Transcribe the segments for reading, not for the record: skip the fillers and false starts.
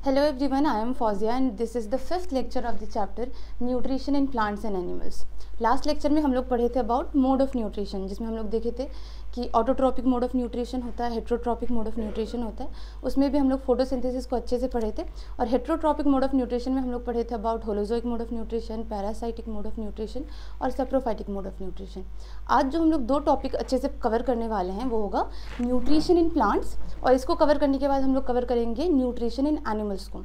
Hello everyone, I am Fauzia and this is the fifth lecture of the chapter Nutrition in Plants and Animals. Last lecture में हम लोग पढ़े थे about mode of nutrition, जिसमें हम लोग देखे थे कि ऑटोट्रॉपिक मोड ऑफ न्यूट्रिशन होता है, हेट्रोट्रॉपिक मोड ऑफ न्यूट्रिशन होता है. उसमें भी हम लोग फोटोसिंथेसिस को अच्छे से पढ़े थे. और हेट्रोट्रॉपिक मोड ऑफ न्यूट्रिशन में हम लोग पढ़े थे about holozoic mode of nutrition, parasitic mode of nutrition और सेप्रोफाइटिक मोड ऑफ न्यूट्रिशन. आज जो हम लोग दो टॉपिक अच्छे से कवर करने वाले हैं वो होगा न्यूट्रिशन इन प्लांट्स, और इसको कवर करने के बाद हम लोग कवर करेंगे न्यूट्रिशन इन एनिमल्स को.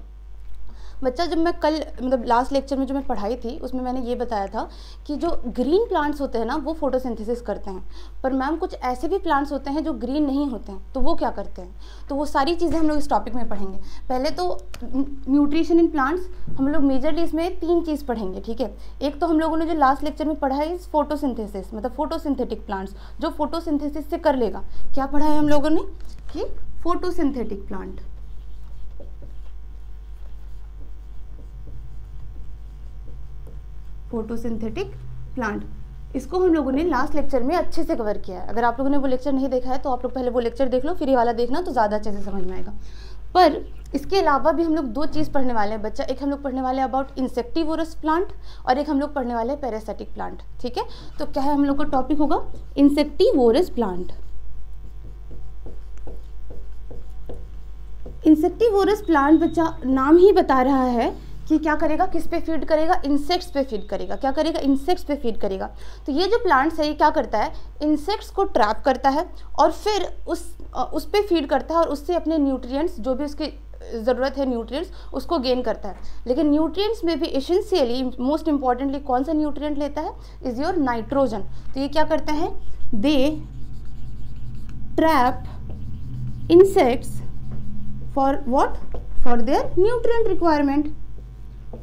बच्चा, जब मैं कल मतलब लास्ट लेक्चर में जो मैं पढ़ाई थी उसमें मैंने ये बताया था कि जो ग्रीन प्लांट्स होते हैं ना वो फोटोसिंथेसिस करते हैं, पर मैम कुछ ऐसे भी प्लांट्स होते हैं जो ग्रीन नहीं होते हैं, तो वो क्या करते हैं. तो वो सारी चीज़ें हम लोग इस टॉपिक में पढ़ेंगे. पहले तो न्यूट्रिशन इन प्लांट्स हम लोग मेजरली इसमें तीन चीज़ पढ़ेंगे, ठीक है. एक तो हम लोगों ने जो लास्ट लेक्चर में पढ़ा है फोटोसिंथेसिस, मतलब फोटोसिंथेटिक प्लांट्स जो फोटोसिंथेसिस से कर लेगा. क्या पढ़ा है हम लोगों ने कि फोटोसिंथेटिक प्लांट, फोटोसिंथेटिक प्लांट, इसको हम लोगों ने लास्ट लेक्चर में अच्छे से कवर किया है. अगर आप लोगों ने वो लेक्चर नहीं देखा है तो आप लोग पहले वो लेक्चर देख लो, फिर ये वाला देखना तो ज़्यादा अच्छे से समझ में आएगा. पर इसके अलावा भी हम लोग दो चीज़ पढ़ने वाले हैं बच्चा. एक हम लोग पढ़ने वाले हैं अबाउट इंसेक्टिवोरस प्लांट और एक हम लोग पढ़ने वाले हैं पैरासाइटिक प्लांट, ठीक है. तो क्या है हम लोग का टॉपिक होगा इंसेक्टिवोरस प्लांट. इंसेक्टिवोरस प्लांट बच्चा नाम ही बता रहा है कि क्या करेगा, किस पे फीड करेगा, इंसेक्ट्स पे फीड करेगा. क्या करेगा, इंसेक्ट्स पे फीड करेगा. तो ये जो प्लांट्स है ये क्या करता है, इंसेक्ट्स को ट्रैप करता है और फिर उस पे फीड करता है और उससे अपने न्यूट्रिएंट्स जो भी उसकी ज़रूरत है न्यूट्रिएंट्स उसको गेन करता है. लेकिन न्यूट्रिएंट्स में भी एसेंशियली मोस्ट इंपॉर्टेंटली कौन सा न्यूट्रिएंट लेता है, इज़ योर नाइट्रोजन. तो ये क्या करते हैं, they trap insects for what, for their nutrient requirement,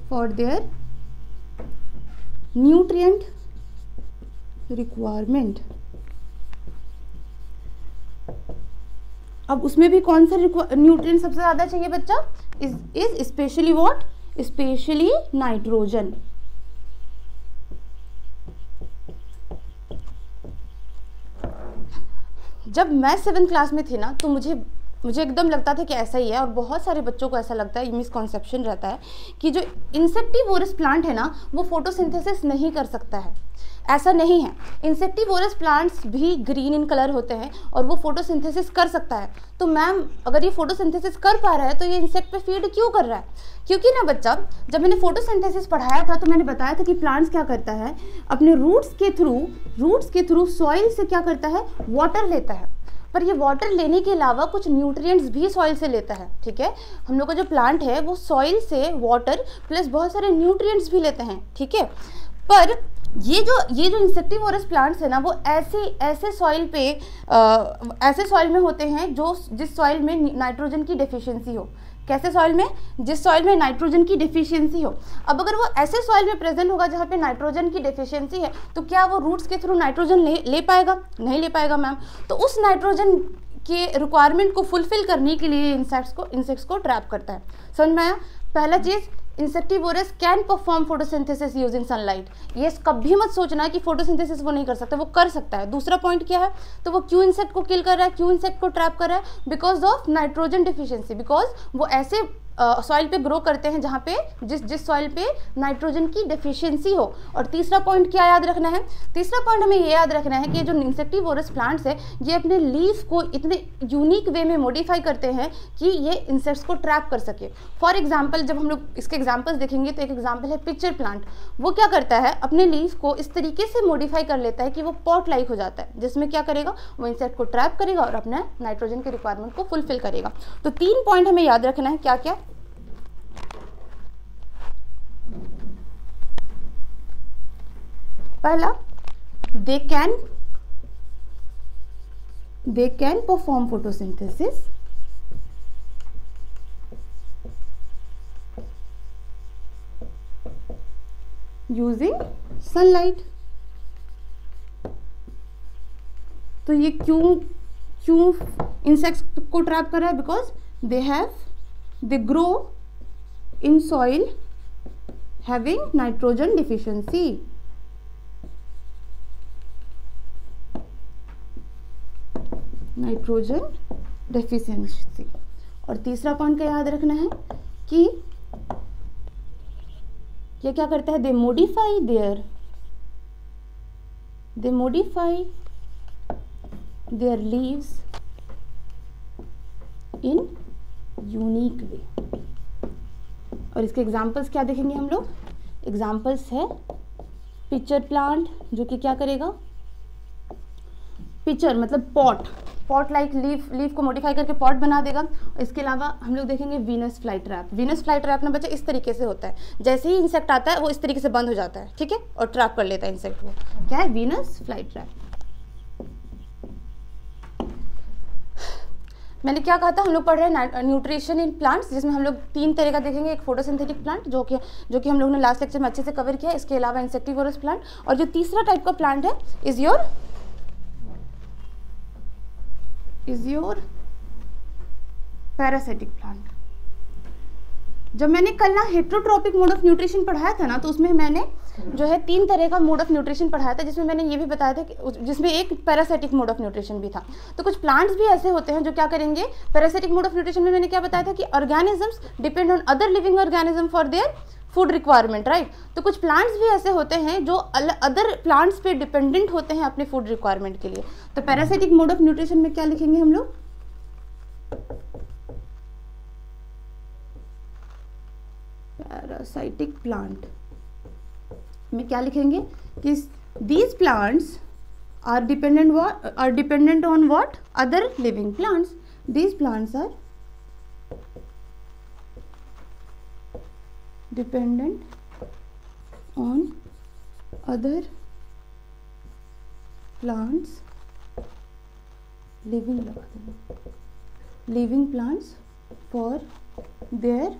for their nutrient requirement. अब उसमें भी कौन सा न्यूट्रिएंट सबसे ज़्यादा चाहिए बच्चा, is specially what, specially nitrogen. जब मैं 7th क्लास में थी ना तो मुझे एकदम लगता था कि ऐसा ही है, और बहुत सारे बच्चों को ऐसा लगता है, ये मिसकॉन्सेप्शन रहता है कि जो इंसेक्टिवोरस प्लांट है ना वो फोटोसिंथेसिस नहीं कर सकता है. ऐसा नहीं है. इंसेक्टिवोरस प्लांट्स भी ग्रीन इन कलर होते हैं और वो फोटोसिंथेसिस कर सकता है. तो मैम अगर ये फोटोसिंथेसिस कर पा रहा है तो ये इंसेक्ट पे फीड क्यों कर रहा है. क्योंकि ना बच्चा, जब मैंने फोटोसिंथेसिस पढ़ाया था तो मैंने बताया था कि प्लांट्स क्या करता है, अपने रूट्स के थ्रू सॉइल से क्या करता है, वाटर लेता है. पर ये वाटर लेने के अलावा कुछ न्यूट्रिएंट्स भी सॉइल से लेता है, ठीक है. हम लोग का जो प्लांट है वो सॉइल से वाटर प्लस बहुत सारे न्यूट्रिएंट्स भी लेते हैं, ठीक है. पर ये जो इंसेक्टिवोरस प्लांट्स है ना वो ऐसे सॉइल में होते हैं जिस सॉइल में नाइट्रोजन की डेफिशिएंसी हो. कैसे सॉइल में, जिस सॉइल में नाइट्रोजन की डेफिशिएंसी हो. अब अगर वो ऐसे सॉइल में प्रेजेंट होगा जहाँ पे नाइट्रोजन की डेफिशिएंसी है तो क्या वो रूट्स के थ्रू नाइट्रोजन ले पाएगा, नहीं ले पाएगा मैम. तो उस नाइट्रोजन के रिक्वायरमेंट को फुलफिल करने के लिए इंसेक्ट्स को ट्रैप करता है. समझ में आया. पहला चीज़, insectivorous can perform photosynthesis using sunlight. ये कभी मत सोचना कि फोटोसिंथेसिस वो नहीं कर सकता, वो कर सकता है. दूसरा पॉइंट क्या है, तो वो क्यों इंसेक्ट को किल कर रहा है, क्यों इंसेक्ट को ट्रैप कर रहा है, because of nitrogen deficiency. Because वो ऐसे सॉइल पे ग्रो करते हैं जहाँ पे जिस सॉइल पे नाइट्रोजन की डेफिशिएंसी हो. और तीसरा पॉइंट क्या याद रखना है, तीसरा पॉइंट हमें ये याद रखना है कि जो इंसेक्टिवोरस प्लांट्स है ये अपने लीफ को इतने यूनिक वे में मॉडिफाई करते हैं कि ये इंसेक्ट्स को ट्रैप कर सके. फॉर एग्जाम्पल, जब हम लोग इसके एग्जाम्पल्स देखेंगे तो एक एग्जाम्पल है पिक्चर प्लांट. वो क्या करता है, अपने लीफ को इस तरीके से मॉडिफाई कर लेता है कि वो पॉट लाइक हो जाता है, जिसमें क्या करेगा, वो इंसेक्ट को ट्रैप करेगा और अपने नाइट्रोजन के रिक्वायरमेंट को फुलफिल करेगा. तो 3 पॉइंट हमें याद रखना है. क्या क्या, पहला, they can perform photosynthesis using sunlight. तो ये क्यों इंसेक्ट्स को ट्रैप कर रहा है, because they grow in soil having nitrogen deficiency. Nitrogen deficiency. और तीसरा पॉइंट क्या याद रखना है कि ये क्या करता है, दे modify their leaves in unique way। और इसके एग्जाम्पल्स क्या देखेंगे हम लोग, एग्जाम्पल्स है पिक्चर प्लांट जो कि क्या करेगा, पिक्चर मतलब पॉट लाइक लीफ को मॉडिफाई करके पॉट बना देगा। इसके अलावा हम लोग देखेंगे वीनस फ्लाई ट्रैप ना बच्चा इस तरीके से होता है, जैसे ही इंसेक्ट आता है वो इस तरीके से बंद हो जाता है, ठीक है, और ट्रैप कर लेता है इंसेक्ट को, क्या है, वीनस फ्लाई ट्रैप। मैंने क्या कहा था, हम लोग पढ़ रहे हैं न्यूट्रिशन इन प्लांट्स, जिसमें हम लोग 3 तरह का देखेंगे। एक फोटोसिंथेटिक प्लांट जो कि हम लोग ने लास्ट लेक्चर में अच्छे से कवर किया, इसके अलावा इंसेक्टिवोरस प्लांट, और जो तीसरा टाइप का प्लांट है इज योर पैरासिटिक प्लांट। जब मैंने कल ना हेट्रोट्रॉपिक मोड ऑफ न्यूट्रिशन पढ़ाया था ना, तो उसमें मैंने जो है 3 तरह का मोड ऑफ न्यूट्रिशन पढ़ाया था, जिसमें मैंने ये भी बताया था कि जिसमें एक पैरासिटिक मोड ऑफ न्यूट्रिशन भी था। तो कुछ प्लांट्स भी ऐसे होते हैं जो क्या करेंगे, पैरासिटिक मोड ऑफ न्यूट्रिशन में मैंने क्या बताया था कि organisms depend on other living organism for their food requirement, right. तो कुछ प्लांट्स भी ऐसे होते हैं जो अदर प्लांट्स पे डिपेंडेंट होते हैं अपने फूड रिक्वायरमेंट के लिए। तो पैरासिटिक मोड ऑफ न्यूट्रिशन में क्या लिखेंगे हम लोग, पैरासिटिक प्लांट में क्या लिखेंगे कि these plants are dependent on what, other living plants। These plants are dependent on other plants, living plants for their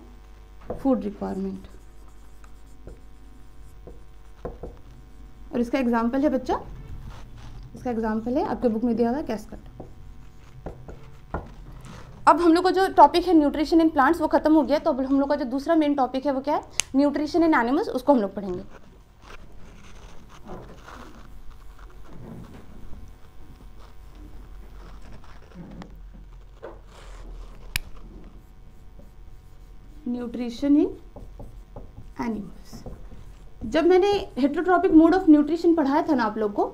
food requirement। और इसका एग्जाम्पल है बच्चा, इसका एग्जाम्पल है आपके बुक में दिया हुआ है कैस्कट। अब हम लोग का जो टॉपिक है न्यूट्रिशन इन प्लांट्स वो खत्म हो गया, तो अब हम लोग का जो दूसरा मेन टॉपिक है वो क्या है, न्यूट्रिशन इन एनिमल्स, उसको हम लोग पढ़ेंगे। Nutrition in animals. जब मैंने हेट्रोट्रॉपिक मोड ऑफ न्यूट्रिशन पढ़ाया था ना आप लोग को,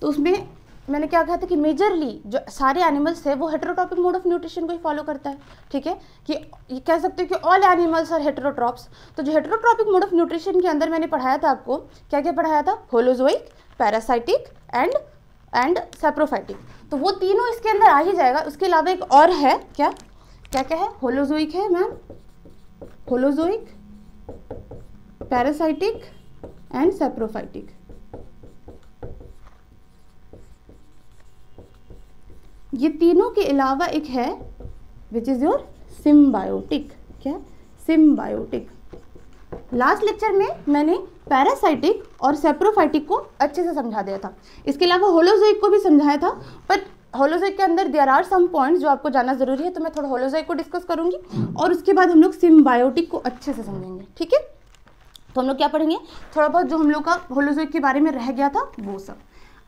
तो उसमें मैंने क्या कहा था कि मेजरली जो सारे एनिमल्स है वो हेट्रोट्रॉपिक मोड ऑफ न्यूट्रिशन को ही फॉलो करता है, ठीक है, कि ये कह सकते हो कि ऑल एनिमल्स आर हेट्रोट्रॉप्स। तो जो हेट्रोट्रॉपिक मोड ऑफ न्यूट्रिशन के अंदर मैंने पढ़ाया था आपको, क्या क्या पढ़ाया था, होलोजोइक, पैरासाइटिक एंड सैप्रोफाइटिक। तो वो तीनों इसके अंदर आ ही जाएगा। उसके अलावा एक और है, क्या क्या क्या है, होलोजोइक है ma'am, holozoic, parasitic and saprophytic. ये तीनों के अलावा एक है विच इज योर सिम्बायोटिक। क्या, सिम्बायोटिक। लास्ट लेक्चर में मैंने पैरासाइटिक और सैप्रोफाइटिक को अच्छे से समझा दिया था। इसके अलावा होलोजोइक को भी समझाया था, पर होलोजोइक के अंदर देयर आर सम पॉइंट्स जो आपको जानना जरूरी है, तो मैं थोड़ा होलोजोइक को डिस्कस करूंगी और उसके बाद हम लोग सिम्बायोटिक को अच्छे से समझेंगे, ठीक है। तो हम लोग क्या पढ़ेंगे, थोड़ा बहुत जो हम लोग का होलोजोइक के बारे में रह गया था वो सब।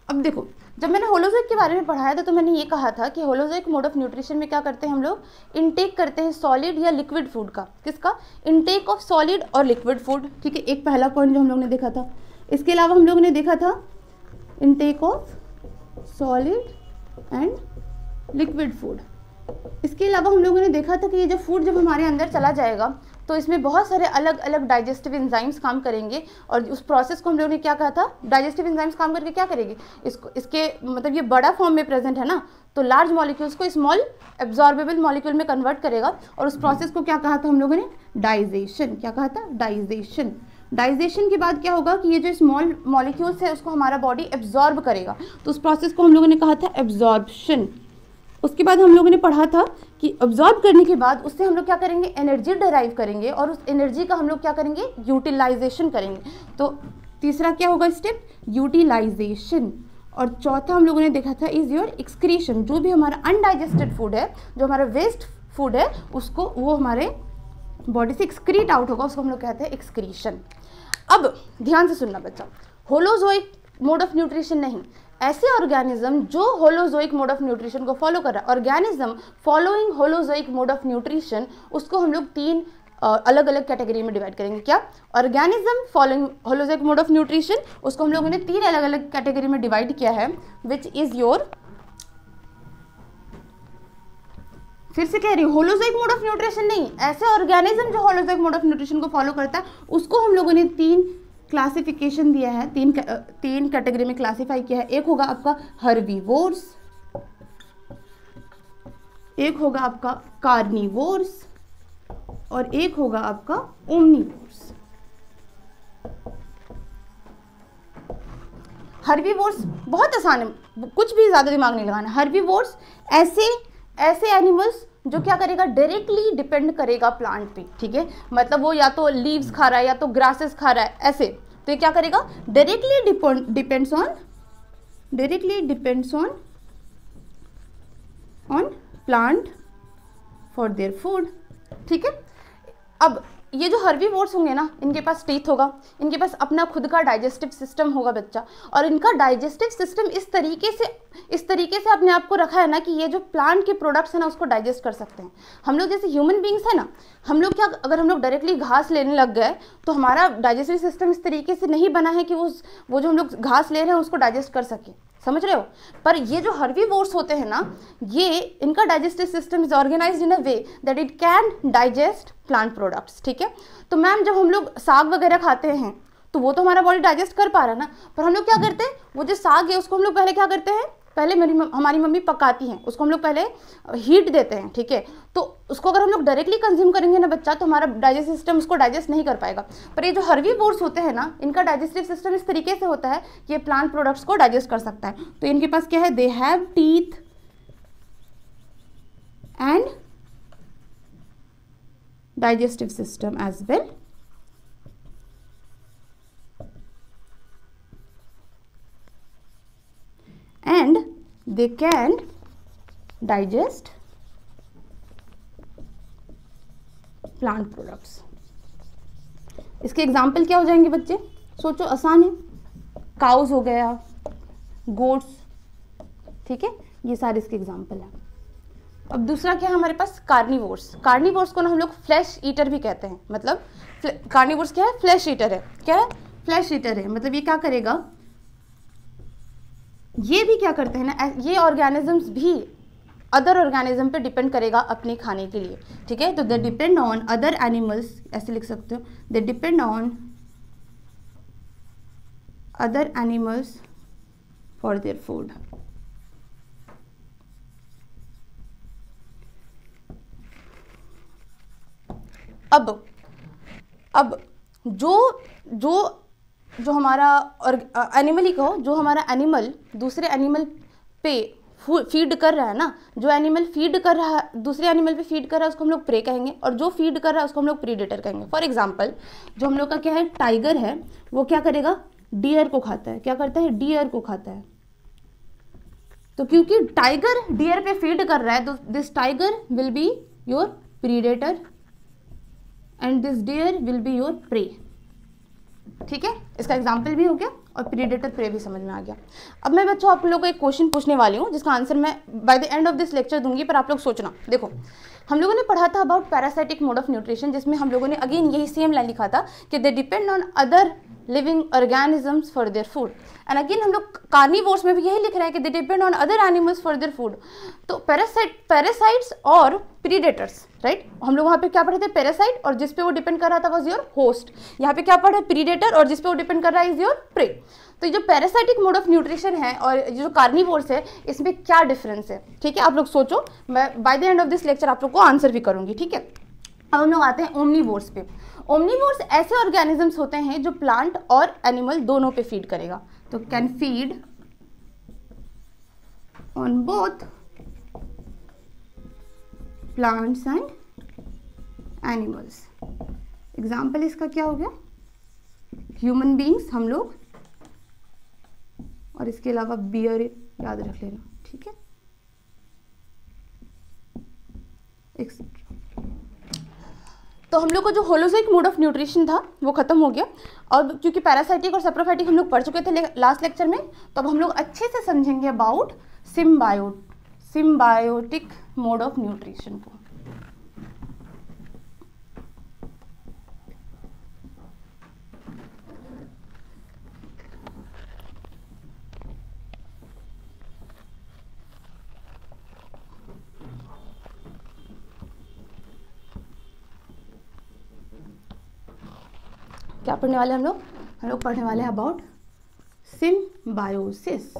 अब देखो, जब मैंने होलोजोइक के बारे में पढ़ाया था तो मैंने ये कहा था कि होलोजोइक मोड ऑफ न्यूट्रिशन में क्या करते हैं हम लोग, इनटेक करते हैं सॉलिड या लिक्विड फूड का। किसका, इनटेक ऑफ सॉलिड और लिक्विड फूड, ठीक है, एक पहला पॉइंट जो हम लोग ने देखा था। इसके अलावा हम लोगों ने देखा था intake of solid and liquid food. इसके अलावा हम लोगों ने देखा था कि ये जो फूड जब हमारे अंदर चला जाएगा तो इसमें बहुत सारे अलग अलग डाइजेस्टिव एंजाइम्स काम करेंगे, और उस प्रोसेस को हम लोगों ने क्या कहा था, डाइजेस्टिव एंजाइम्स काम करके क्या करेंगे, इसके मतलब ये बड़ा फॉर्म में प्रेजेंट है ना, तो लार्ज मॉलिक्यूल्स को स्मॉल एब्जॉर्बेबल मॉलिक्यूल में कन्वर्ट करेगा, और उस प्रोसेस को क्या कहा था हम लोगों ने, डाइजेशन। क्या कहा था, डाइजेशन। डाइजेशन के बाद क्या होगा कि ये जो स्मॉल मॉलिक्यूल्स है उसको हमारा बॉडी एब्जॉर्ब करेगा, तो उस प्रोसेस को हम लोगों ने कहा था एब्जॉर्प्शन। उसके बाद हम लोगों ने पढ़ा था कि ऑब्जॉर्ब करने के बाद उससे हम लोग क्या करेंगे, एनर्जी डिराइव करेंगे, और उस एनर्जी का हम लोग क्या करेंगे, यूटिलाइजेशन करेंगे। तो तीसरा क्या होगा स्टेप, यूटिलाइजेशन। और चौथा हम लोगों ने देखा था इज योर एक्सक्रीशन। जो भी हमारा अनडाइजेस्टेड फूड है, जो हमारा वेस्ट फूड है, उसको वो हमारे बॉडी से एक्सक्रीट आउट होगा, उसको हम लोग कहते हैं एक्सक्रीशन। अब ध्यान से सुनना बच्चा, होलोजोइक मोड ऑफ न्यूट्रिशन नहीं, ऐसे ऑर्गेनिज्म जो होलोजोइक मोड ऑफ न्यूट्रिशन को फॉलो कर रहा है, organism following holozoic mode of nutrition, उसको हम लोग 3 अलग अलग कैटेगरी में डिवाइड करेंगे। क्या? Organism following holozoic mode of nutrition, उसको हम लोगों ने 3 अलग अलग कैटेगरी में डिवाइड किया है, विच इज योर, फिर से कह रही हूँ, होलोजोइक मोड ऑफ न्यूट्रिशन नहीं, ऐसे ऑर्गेनिज्म जो होलोजोइक मोड ऑफ न्यूट्रिशन को फॉलो करता है उसको हम लोगों ने 3 क्लासिफिकेशन दिया है, 3 कैटेगरी में क्लासीफाई किया है। एक होगा आपका हर्बीवोर्स, एक होगा आपका कार्निवोर्स और एक होगा आपका ओमनिवोर्स। हर्बीवोर्स बहुत आसान है, कुछ भी ज्यादा दिमाग नहीं लगाना। हर्बीवोर्स ऐसे एनिमल्स जो क्या करेगा, डायरेक्टली डिपेंड करेगा प्लांट पे, ठीक है, मतलब वो या तो लीव्स खा रहा है या तो ग्रासेस खा रहा है ऐसे, तो ये क्या करेगा, directly depends on plant for their food, ठीक है। अब ये जो हर्बीवोर्स होंगे ना, इनके पास टीथ होगा, इनके पास अपना खुद का डाइजेस्टिव सिस्टम होगा बच्चा, और इनका डाइजेस्टिव सिस्टम इस तरीके से अपने आप को रखा है ना कि ये जो प्लांट के प्रोडक्ट्स है ना उसको डाइजेस्ट कर सकते हैं। हम लोग जैसे ह्यूमन बींग्स है ना, हम लोग क्या, अगर हम लोग डायरेक्टली घास लेने लग गए तो हमारा डाइजेस्टिव सिस्टम इस तरीके से नहीं बना है कि वो जो हम लोग घास ले रहे हैं उसको डाइजेस्ट कर सके, समझ रहे हो। पर ये जो हर्बीवोर्स होते हैं ना, ये इनका digestive system is organised in a way that it can digest plant products, ठीक है। तो मैम जब हम लोग साग वगैरह खाते हैं तो वो तो हमारा बॉडी डाइजेस्ट कर पा रहा है ना, पर हम लोग क्या करते हैं, वो जो साग है उसको हम लोग पहले क्या करते हैं, पहले हमारी मम्मी पकाती हैं, उसको हम लोग पहले हीट देते हैं, ठीक है। तो उसको अगर हम लोग डायरेक्टली कंज्यूम करेंगे ना बच्चा, तो हमारा डाइजेस्टिव सिस्टम उसको डाइजेस्ट नहीं कर पाएगा। पर ये जो हर्बीवोर्स होते हैं ना, इनका डाइजेस्टिव सिस्टम इस तरीके से होता है कि ये प्लांट प्रोडक्ट्स को डाइजेस्ट कर सकता है। तो इनके पास क्या है, they have teeth and digestive system as well, and they can digest plant products। इसके एग्जाम्पल क्या हो जाएंगे बच्चे, सोचो, आसान है, काउस हो गया, गोट्स, ठीक है, ये सारे इसके एग्जाम्पल हैं। अब दूसरा क्या है हमारे पास, कार्निवोर्स को ना हम लोग फ्लैश ईटर भी कहते हैं, मतलब कार्निवोर्स क्या है, फ्लैश ईटर है। क्या है, फ्लैश ईटर है, मतलब ये क्या करेगा, ये भी क्या करते हैं ना, ये ऑर्गेनिजम्स भी अदर ऑर्गेनिज्म पे डिपेंड करेगा अपने खाने के लिए, ठीक है। तो they depend on other animals, ऐसे लिख सकते हो, they depend on other animals for their food. अब जो हमारा एनिमल ही कहो, जो हमारा एनिमल दूसरे एनिमल पे फीड कर रहा है ना, जो एनिमल फीड कर रहा है दूसरे एनिमल पे फीड कर रहा है उसको हम लोग प्रे कहेंगे, और जो फीड कर रहा है उसको हम लोग प्रीडेटर कहेंगे। फॉर एग्जांपल, जो हम लोग का क्या है, टाइगर है, वो क्या करेगा, डियर को खाता है। क्या करता है, डियर को खाता है। तो क्योंकि टाइगर डियर पे फीड कर रहा है, तो this tiger will be your predator and this deer will be your prey, ठीक है। इसका एग्जाम्पल भी हो गया और प्रीडेटर प्रे भी समझ में आ गया। अब मैं बच्चों आप लोगों को एक क्वेश्चन पूछने वाली हूँ जिसका आंसर मैं by the end of this lecture दूंगी, पर आप लोग सोचना। देखो, हम लोगों ने पढ़ा था about parasitic mode of nutrition, जिसमें हम लोगों ने अगेन यही सेम लाइन लिखा था कि they depend on other living organisms for their food, and again हम लोग कार्निवोर्स में भी यही लिख रहे हैं कि they depend on other animals for their food. तो पैरासाइट्स और प्रीडेटर्स, राइट, हम लोग वहाँ पे क्या पढ़े थे, पैरासाइट, और जिस पे वो डिपेंड कर रहा था वाज योर होस्ट। यहाँ पे क्या पढ़े, प्रीडेटर, और जिस पे वो डिपेंड कर रहा है इज योर प्रे। तो ये जो पैरासाइटिक मोड ऑफ न्यूट्रिशन है और जो कार्निवोर्स है, इसमें क्या डिफरेंस है, ठीक है, आप लोग सोचो। मैं by the end of this lecture आप लोग को आंसर भी करूंगी, ठीक है। अब हम लोग आते हैं ओमनिवोर्स पे। ओमनिवोर्स ऐसे ऑर्गेनिजम्स होते हैं जो प्लांट और एनिमल दोनों पे फीड करेगा। तो can feed on both plants and animals. Example इसका क्या हो गया, ह्यूमन बींग्स, हम लोग, और इसके अलावा बियर याद रख लेना, ठीक है, एक्सेट्रा। तो हम लोग को जो होलोजोइक मोड ऑफ न्यूट्रिशन था वो खत्म हो गया, और क्योंकि पैरासाइटिक और सैप्रोफाइटिक हम लोग पढ़ चुके थे लास्ट लेक्चर में, तो अब हम लोग अच्छे से समझेंगे about symbiotic mode of nutrition को। क्या पढ़ने वाले हम लोग पढ़ने वाले हैं अबाउट सिम्बायोसिस।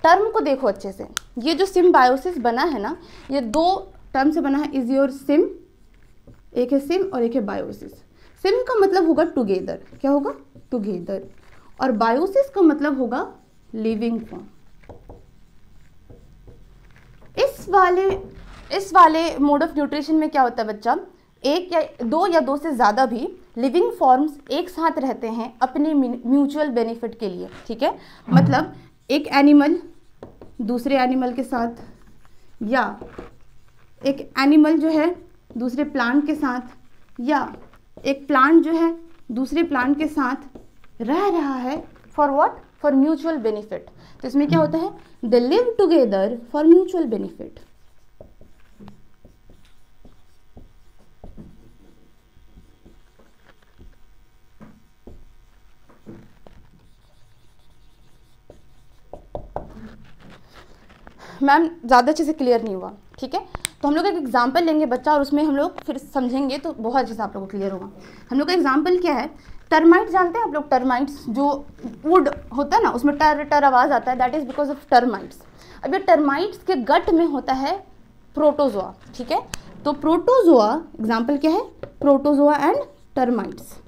टर्म को देखो अच्छे से, ये जो सिम्बायोसिस बना है ना, ये दो टर्म से बना है। इज योर सिम, एक है सिम और एक है बायोसिस। सिम का मतलब होगा टुगेदर, क्या होगा? टुगेदर। और बायोसिस का मतलब होगा लिविंग फॉर्म। इस वाले मोड ऑफ न्यूट्रिशन में क्या होता है बच्चा, एक या दो से ज़्यादा भी लिविंग फॉर्म्स एक साथ रहते हैं अपने म्यूचुअल बेनिफिट के लिए, ठीक है। मतलब एक एनिमल दूसरे एनिमल के साथ, या एक एनिमल जो है दूसरे प्लांट के साथ, या एक प्लांट जो है दूसरे प्लांट के साथ रह रहा है for what? For mutual benefit. तो इसमें क्या होता है? They live together for mutual benefit. Ma'am ज़्यादा अच्छे से क्लियर नहीं हुआ, ठीक है। तो हम लोग एक एग्जाम्पल लेंगे बच्चा, और उसमें हम लोग फिर समझेंगे तो बहुत अच्छे से आप लोगों को क्लियर होगा। हम लोग का एग्जाम्पल क्या है? टर्माइट जानते हैं आप लोग? टर्माइट्स जो वुड होता है ना, उसमें टर टर आवाज़ आता है, that is because of termites. अब ये टर्माइट्स के गट में होता है प्रोटोजोआ, ठीक है। तो प्रोटोजोआ, एग्जाम्पल क्या है? Protozoa and termites.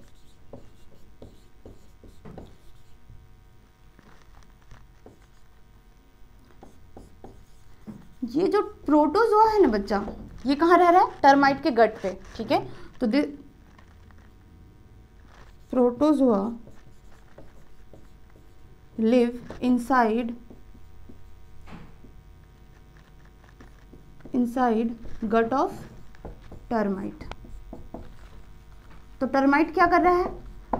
ये जो प्रोटोजोआ है ना बच्चा, ये कहाँ रह रहा है? टर्माइट के गट पे, ठीक है। तो protozoa live inside gut of termite. तो टर्माइट क्या कर रहा है?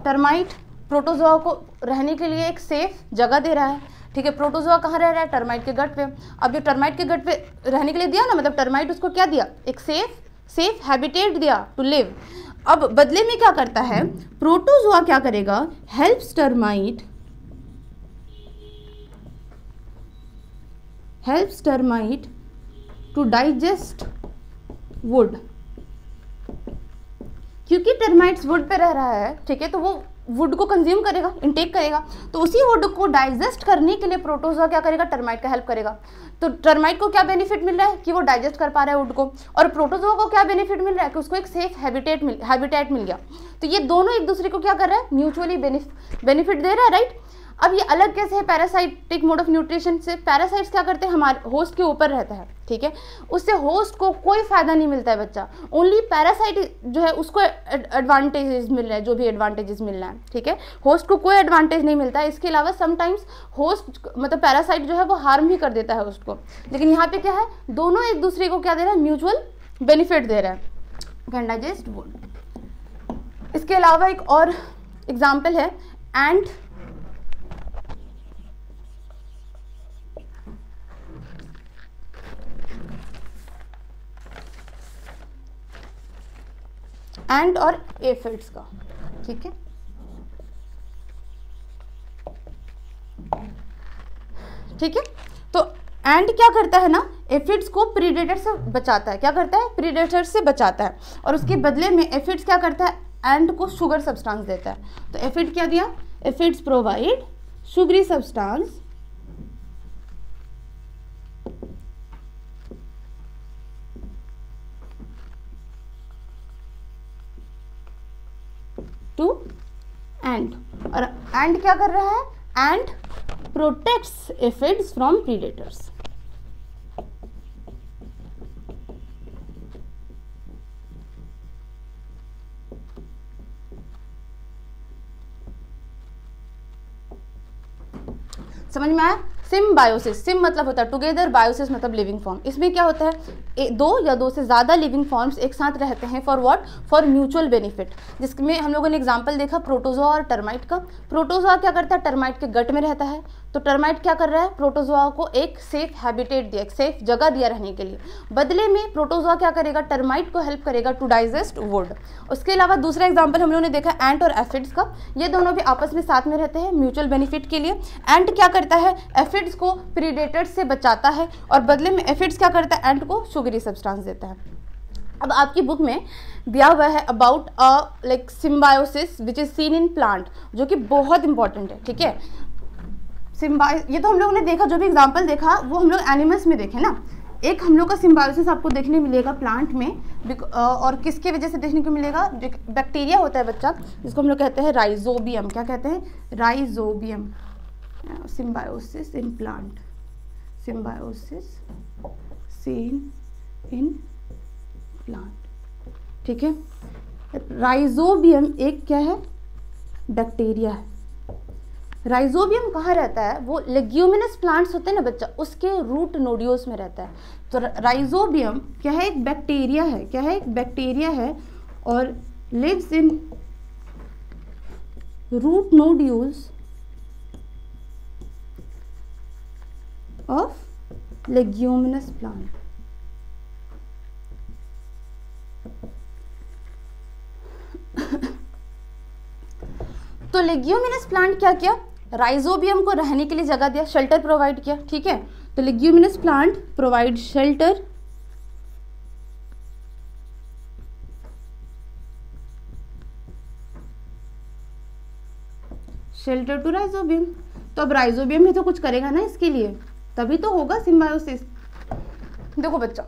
टर्माइट प्रोटोजोआ को रहने के लिए एक सेफ जगह दे रहा है, ठीक है। प्रोटोजोआ कहाँ रह रहा है? टर्माइट के गट पे। अब जो टर्माइट के गट पे रहने के लिए दिया ना, मतलब टर्माइट उसको क्या दिया? एक सेफ हैबिटेट दिया टू लिव। अब बदले में क्या करता है प्रोटोजोआ? क्या करेगा? Helps termite to digest wood. क्योंकि टर्माइट्स वुड पे रह रहा है, ठीक है, तो वो वुड को कंज्यूम करेगा, इनटेक करेगा। तो उसी वुड को डाइजेस्ट करने के लिए प्रोटोजोआ क्या करेगा? टर्माइट का हेल्प करेगा। तो टर्माइट को क्या बेनिफिट मिल रहा है? कि वो डाइजेस्ट कर पा रहा है वुड को। और प्रोटोजोआ को क्या बेनिफिट मिल रहा है? कि उसको एक सेफ हैबिटेट मिल गया। तो ये दोनों एक दूसरे को क्या कर रहा है? म्यूचुअली बेनिफिट दे रहा है, राइट। अब ये अलग कैसे है पैरासाइटिक मोड ऑफ न्यूट्रिशन से? पैरासाइट्स क्या करते हैं? हमारे होस्ट के ऊपर रहता है, ठीक है। उससे होस्ट को कोई फायदा नहीं मिलता है बच्चा। ओनली पैरासाइट जो है उसको एडवांटेजेस मिल रहे हैं, जो भी एडवांटेजेस मिल रहा है, ठीक है। होस्ट को कोई एडवांटेज नहीं मिलता है। इसके अलावा समटाइम्स होस्ट मतलब पैरासाइट जो है वो हार्म भी कर देता है होस्ट को। लेकिन यहाँ पे क्या है? दोनों एक दूसरे को क्या दे रहा है? म्यूचुअल बेनिफिट दे रहा है, कैन डाइजेस्ट वुड। इसके अलावा एक और एग्जाम्पल है एंट। एंट और एफिड्स का, ठीक है। ठीक है, तो एंट क्या करता है ना? एफिड्स को प्रीडेटर से बचाता है। क्या करता है? प्रीडेटर से बचाता है। और उसके बदले में एफिड्स क्या करता है? एंट को शुगर सब्सटेंस देता है। तो एफिड क्या दिया? Aphids provide sugary substance to ant. और एंट क्या कर रहा है? Ant protects aphids from predators. समझ में आया? सिम्बायोसिस, सिम मतलब होता है टुगेदर, बायोसिस मतलब लिविंग फॉर्म। इसमें क्या होता है? दो या दो से ज़्यादा लिविंग फॉर्म्स एक साथ रहते हैं for what? For mutual benefit. जिसमें हम लोगों ने एग्जांपल देखा प्रोटोजोआ और टर्माइट का। प्रोटोजोआ क्या करता है? टर्माइट के गट में रहता है। तो टर्माइट क्या कर रहा है? प्रोटोजोआ को एक सेफ हैबिटेट दिया, एक सेफ जगह दिया रहने के लिए। बदले में प्रोटोजोआ क्या करेगा? टर्माइट को हेल्प करेगा टू डाइजेस्ट वुड। उसके अलावा दूसरा एग्जाम्पल हम लोगों ने देखा एंट और एफिड्स का। ये दोनों भी आपस में साथ में रहते हैं म्यूचुअल बेनिफिट के लिए। एंट क्या करता है? एफिड्स को प्रीडेटर्स से बचाता है, और बदले में एफिड्स क्या करता है? एंट को शुगरी सब्सटेंस देता है। अब आपकी बुक में दिया हुआ है about like symbiosis which is seen in plant, जो कि बहुत इंपॉर्टेंट है, ठीक है। ये तो हम लोगों ने देखा, जो भी एग्जांपल देखा वो हम लोग एनिमल्स में देखे ना। एक हम लोग का सिम्बायोसिस आपको देखने मिलेगा प्लांट में, और किसके वजह से देखने को मिलेगा, जो बैक्टीरिया होता है बच्चा, जिसको हम लोग कहते हैं राइजोबियम। क्या कहते हैं? Rhizobium. Symbiosis in plant, symbiosis seen in plant, ठीक है। राइजोबियम एक क्या है? बैक्टीरिया है। राइजोबियम कहाँ रहता है? वो लेग्यूमिनस प्लांट्स होते हैं ना बच्चा, उसके रूट नोड्यूल्स में रहता है। तो राइजोबियम क्या है? एक बैक्टीरिया है। क्या है? एक बैक्टीरिया है और lives in root nodules of leguminous plant. तो लेग्यूमिनस प्लांट क्या किया? राइजोबियम को रहने के लिए जगह दिया, शेल्टर प्रोवाइड किया, ठीक है। तो leguminous plant provide shelter to rhizobium. तो अब राइजोबियम भी तो कुछ करेगा ना इसके लिए, तभी तो होगा सिम्बायोसिस। देखो बच्चा,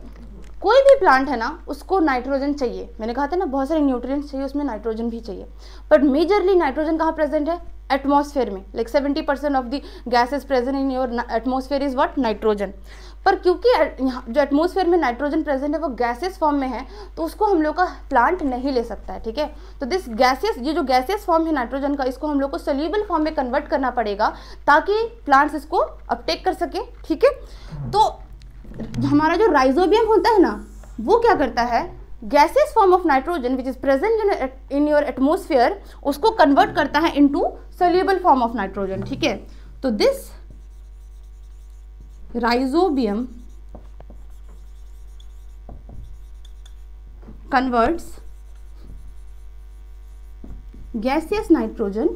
कोई भी प्लांट है ना, उसको नाइट्रोजन चाहिए। मैंने कहा था ना बहुत सारे न्यूट्रिएंट्स चाहिए, उसमें नाइट्रोजन भी चाहिए। बट मेजरली नाइट्रोजन कहाँ प्रेजेंट है? एटमॉस्फेयर में। Like 70% of the gases present in your atmosphere is what? Nitrogen. पर क्योंकि जो एटमॉस्फेयर में नाइट्रोजन प्रेजेंट है वो गैसेस फॉर्म में है, तो उसको हम लोग का प्लांट नहीं ले सकता है, ठीक है। तो दिस गैसेस, ये जो गैसेस फॉर्म है नाइट्रोजन का, इसको हम लोग को सोल्यूबल फॉर्म में कन्वर्ट करना पड़ेगा ताकि प्लांट्स इसको अपटेक कर सके, ठीक है। तो हमारा जो राइजोबियम होता है ना, वो क्या करता है? Gases form of nitrogen which is present in your atmosphere, उसको कन्वर्ट करता है into soluble form of nitrogen, ठीक है। तो this rhizobium converts gaseous nitrogen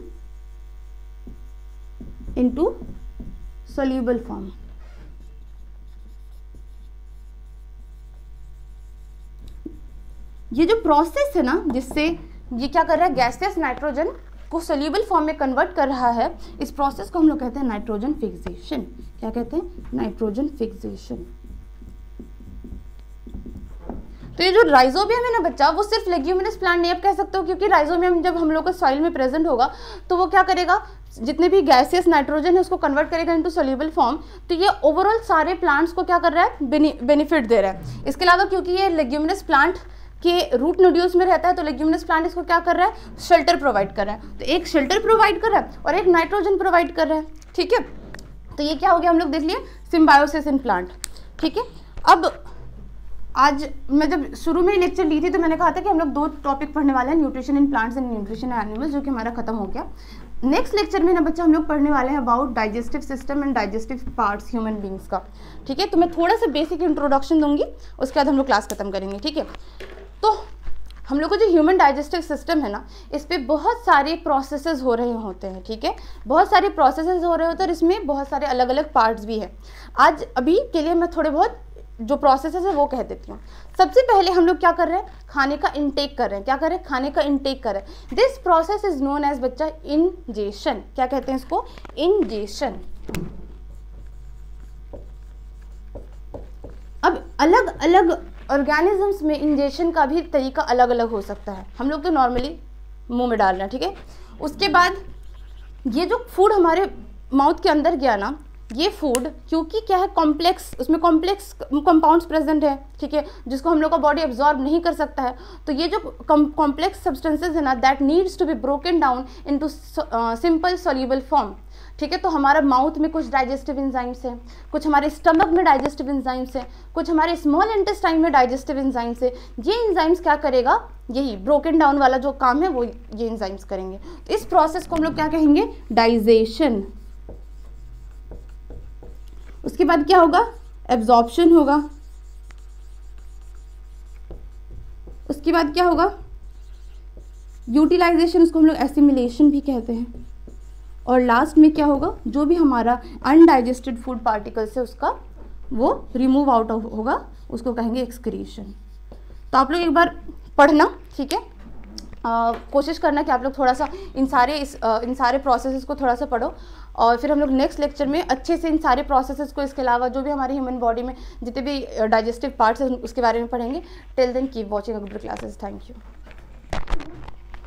into soluble form. ये जो प्रोसेस है ना, जिससे ये क्या कर रहा है? गैसियस नाइट्रोजन को सोल्यूबल फॉर्म में कन्वर्ट कर रहा है, इस प्रोसेस को हम लोग कहते हैं नाइट्रोजन फिक्सेशन। क्या कहते हैं? Nitrogen fixation. तो ये जो राइजोबियम है ना बच्चा, वो सिर्फ लेग्यूमिनस प्लांट नहीं आप कह सकते हो, क्योंकि राइजोबियम जब हम लोग का सॉइल में प्रेजेंट होगा तो वो क्या करेगा? जितने भी गैसियस नाइट्रोजन है उसको कन्वर्ट करेगा इनटू सोल्यूबल फॉर्म। तो ये ओवरऑल सारे प्लांट्स को क्या कर रहा है? बेनिफिट दे रहा है। इसके अलावा क्योंकि ये लेग्यूमिनस प्लांट के रूट नोड्यूल्स में रहता है, तो लेग्यूमिनस प्लांट इसको क्या कर रहा है? शेल्टर प्रोवाइड कर रहा है। तो एक शेल्टर प्रोवाइड कर रहा है और एक नाइट्रोजन प्रोवाइड कर रहा है, ठीक है। तो ये क्या हो गया? हम लोग देख लिए सिम्बायोसिस इन प्लांट, ठीक है। अब आज मैं जब शुरू में ही लेक्चर ली थी तो मैंने कहा था कि हम लोग 2 टॉपिक पढ़ने वाले हैं, nutrition in plants and nutrition in animals, जो कि हमारा खत्म हो गया। नेक्स्ट लेक्चर में ना बच्चा हम लोग पढ़ने वाले हैं about digestive system and digestive parts human beings का, ठीक है। तो मैं थोड़ा सा बेसिक इंट्रोडक्शन दूंगी, उसके बाद हम लोग क्लास खत्म करेंगे, ठीक है। तो हम लोग को जो ह्यूमन डाइजेस्टिव सिस्टम है ना, इस पर बहुत सारे प्रोसेसेस हो रहे होते हैं, ठीक है। बहुत सारे प्रोसेसेस हो रहे होते हैं और इसमें बहुत सारे अलग अलग पार्ट्स भी हैं। आज अभी के लिए मैं थोड़े बहुत जो प्रोसेसेस है वो कह देती हूँ। सबसे पहले हम लोग क्या कर रहे हैं? खाने का इंटेक कर रहे हैं। क्या कर रहे हैं? खाने का इंटेक कर रहे हैं। This process is known as बच्चा इंजेशन। क्या कहते हैं इसको? इंजेशन। अब अलग अलग ऑर्गेनिजम्स में इंजेशन का भी तरीका अलग अलग हो सकता है। हम लोग तो नॉर्मली मुंह में डाल रहे हैं, ठीक है। उसके बाद ये जो फूड हमारे माउथ के अंदर गया ना, ये फूड क्योंकि क्या है? कॉम्प्लेक्स, उसमें कॉम्प्लेक्स कंपाउंड्स प्रेजेंट है, ठीक है, जिसको हम लोग का बॉडी एब्जॉर्ब नहीं कर सकता है। तो ये जो कॉम्प्लेक्स सब्सटेंसेज है ना, that needs to be broken down into simple soluble form, ठीक है। तो हमारा माउथ में कुछ डाइजेस्टिव एंजाइम्स है, कुछ हमारे स्टमक में डाइजेस्टिव एंजाइम्स है, कुछ हमारे स्मॉल इंटेस्टाइन में डाइजेस्टिव एंजाइम्स है। ये एंजाइम्स क्या करेगा? यही ब्रोकन डाउन वाला जो काम है वो ये एंजाइम्स करेंगे। तो इस प्रोसेस को हम लोग क्या कहेंगे? डाइजेशन। उसके बाद क्या होगा? एब्जॉर्प्शन होगा। उसके बाद क्या होगा? यूटिलाइजेशन, उसको हम लोग एसिमिलेशन भी कहते हैं। और लास्ट में क्या होगा? जो भी हमारा अनडाइजेस्टेड फूड पार्टिकल्स है उसका वो रिमूव आउट होगा, उसको कहेंगे एक्सक्रीशन। तो आप लोग एक बार पढ़ना, ठीक है। कोशिश करना कि आप लोग थोड़ा सा इन सारे प्रोसेसेस को थोड़ा सा पढ़ो, और फिर हम लोग नेक्स्ट लेक्चर में अच्छे से इन सारे प्रोसेसेस को, इसके अलावा जो भी हमारी ह्यूमन बॉडी में जितने भी डाइजेस्टिव पार्ट्स हैं उसके बारे में पढ़ेंगे। Till then keep watching Akbar classes. Thank you.